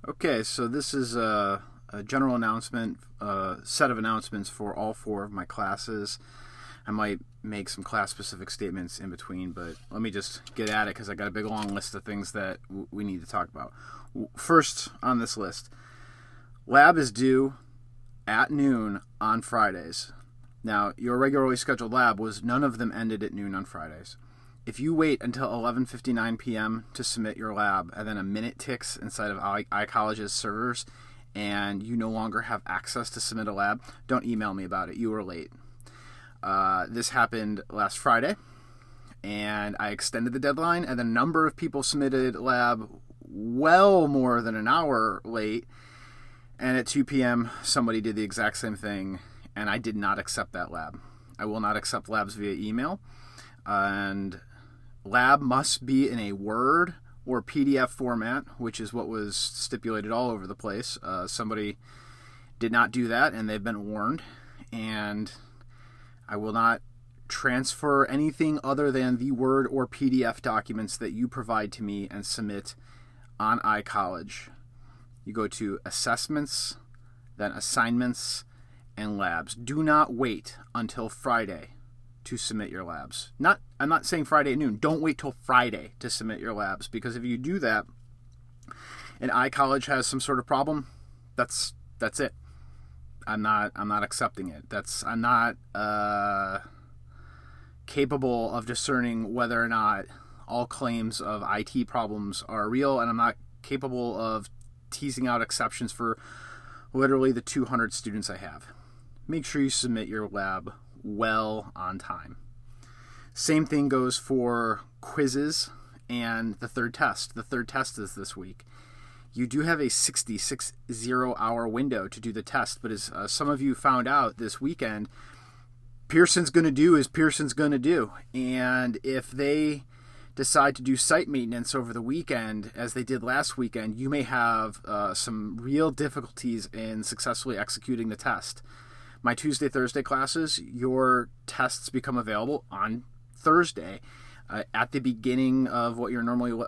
Okay, so this is a general announcement, set of announcements for all four of my classes. I might make some class-specific statements in between, but let me just get at it because I got a big long list of things that we need to talk about. First on this list, lab is due at noon on Fridays. Now, your regularly scheduled lab was none of them ended at noon on Fridays. If you wait until 11:59 p.m. to submit your lab, and then a minute ticks inside of iCollege's servers, and you no longer have access to submit a lab, don't email me about it. You were late. This happened last Friday, and I extended the deadline, and the number of people submitted lab well more than an hour late, and at 2 p.m. somebody did the exact same thing, and I did not accept that lab. I will not accept labs via email, and lab must be in a Word or PDF format, which is what was stipulated all over the place. Somebody did not do that, and they've been warned, and I will not transfer anything other than the Word or PDF documents that you provide to me and submit on iCollege. You go to assessments, then assignments, and labs. Do not wait until Friday to submit your labs. I'm not saying Friday at noon. Don't wait till Friday to submit your labs, because if you do that and iCollege has some sort of problem, that's it. I'm not accepting it. I'm not capable of discerning whether or not all claims of IT problems are real, and I'm not capable of teasing out exceptions for literally the 200 students I have. Make sure you submit your lab well on time. Same thing goes for quizzes and the third test. The third test is this week. You do have a 60-hour window to do the test, but as some of you found out this weekend, Pearson's going to do as Pearson's going to do. And if they decide to do site maintenance over the weekend, as they did last weekend, you may have some real difficulties in successfully executing the test. My Tuesday, Thursday classes, your tests become available on Thursday at the beginning of what your normally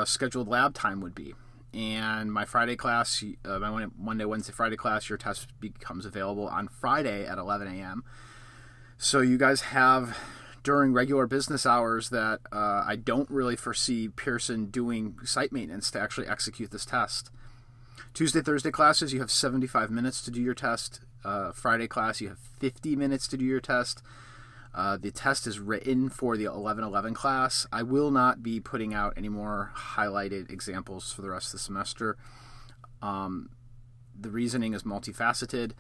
scheduled lab time would be. And my Friday class, my Monday, Wednesday, Friday class, your test becomes available on Friday at 11 a.m. So you guys have, during regular business hours, that I don't really foresee Pearson doing site maintenance to actually execute this test. Tuesday, Thursday classes, you have 75 minutes to do your test. Friday class, you have 50 minutes to do your test. The test is written for the 11-11 class. I will not be putting out any more highlighted examples for the rest of the semester. The reasoning is multifaceted.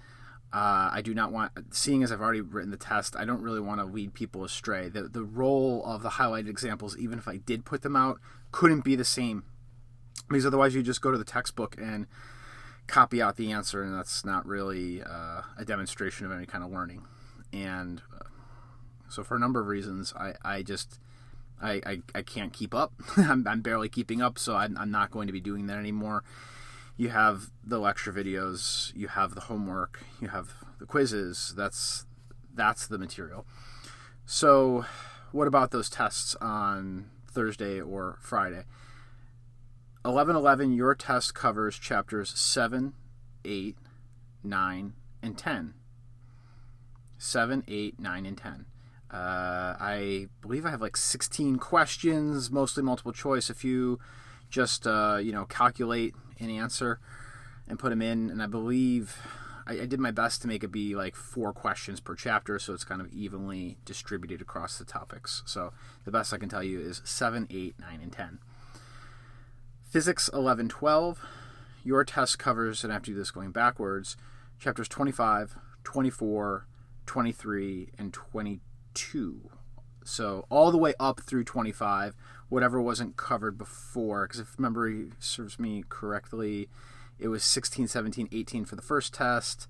I do not want, seeing as I've already written the test, I don't really want to lead people astray. The role of the highlighted examples, even if I did put them out, couldn't be the same, because otherwise you just go to the textbook and copy out the answer, and that's not really a demonstration of any kind of learning. And so for a number of reasons, I can't keep up. I'm barely keeping up, so I'm not going to be doing that anymore. You have the lecture videos, you have the homework, you have the quizzes. That's the material. So what about those tests on Thursday or Friday? 11-11, your test covers chapters 7, 8, 9, and 10. 7, 8, 9, and 10. I believe I have like 16 questions, mostly multiple choice. If you just calculate an answer and put them in, and I believe I did my best to make it be like 4 questions per chapter, so it's kind of evenly distributed across the topics. So the best I can tell you is 7, 8, 9, and 10. Physics 11-12, your test covers, and I have to do this going backwards, chapters 25, 24, 23, and 22. So all the way up through 25, whatever wasn't covered before, because if memory serves me correctly, it was 16, 17, 18 for the first test,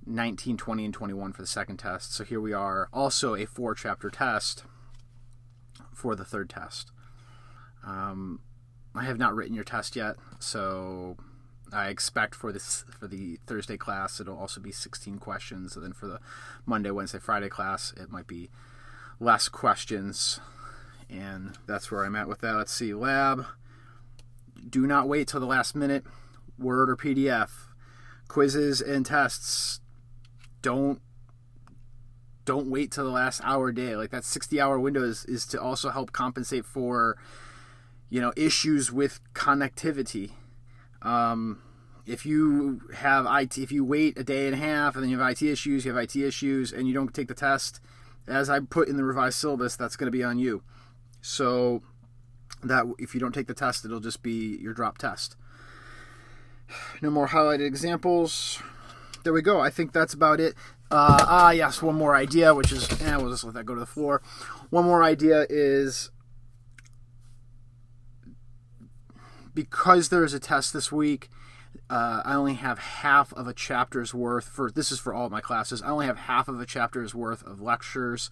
19, 20, and 21 for the second test. So here we are, also a 4-chapter test for the third test. I have not written your test yet, so I expect for the Thursday class it'll also be 16 questions, and then for the Monday, Wednesday, Friday class it might be less questions, and that's where I'm at with that. Let's see, lab. Do not wait till the last minute. Word or PDF. Quizzes and tests, don't wait till the last hour day. Like, that 60-hour window is to also help compensate for, issues with connectivity. If you wait a day and a half and then you have IT issues, and you don't take the test, as I put in the revised syllabus, that's going to be on you. So that if you don't take the test, it'll just be your drop test. No more highlighted examples. There we go. I think that's about it. Yes, one more idea, which is, we'll just let that go to the floor. One more idea is, because there's a test this week, I only have half of a chapter's worth this is for all of my classes. I only have half of a chapter's worth of lectures.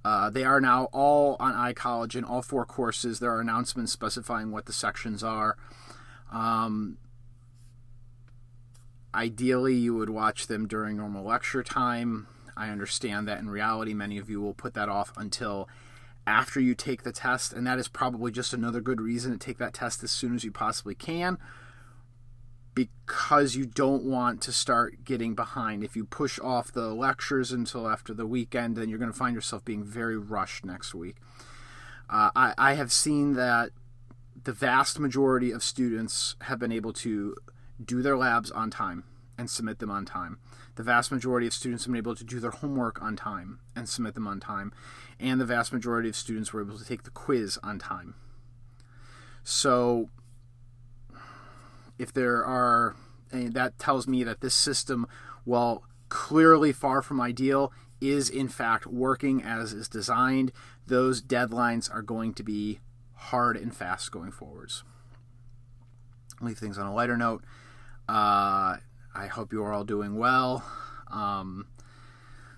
They are now all on iCollege in all 4 courses. There are announcements specifying what the sections are. Ideally, you would watch them during normal lecture time. I understand that in reality, many of you will put that off until after you take the test, and that is probably just another good reason to take that test as soon as you possibly can, because you don't want to start getting behind. If you push off the lectures until after the weekend, then you're going to find yourself being very rushed next week. I have seen that the vast majority of students have been able to do their labs on time and submit them on time. The vast majority of students have been able to do their homework on time and submit them on time. And the vast majority of students were able to take the quiz on time. So that tells me that this system, while clearly far from ideal, is in fact working as is designed. Those deadlines are going to be hard and fast going forwards. Leave things on a lighter note. I hope you are all doing well,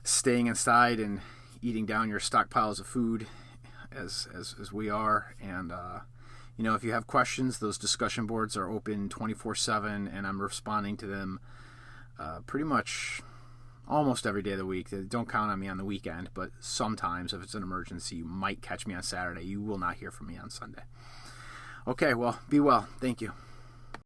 staying inside and eating down your stockpiles of food as we are. And if you have questions, those discussion boards are open 24/7, and I'm responding to them pretty much almost every day of the week. Don't count on me on the weekend, but sometimes if it's an emergency, you might catch me on Saturday. You will not hear from me on Sunday. Okay, well, be well. Thank you.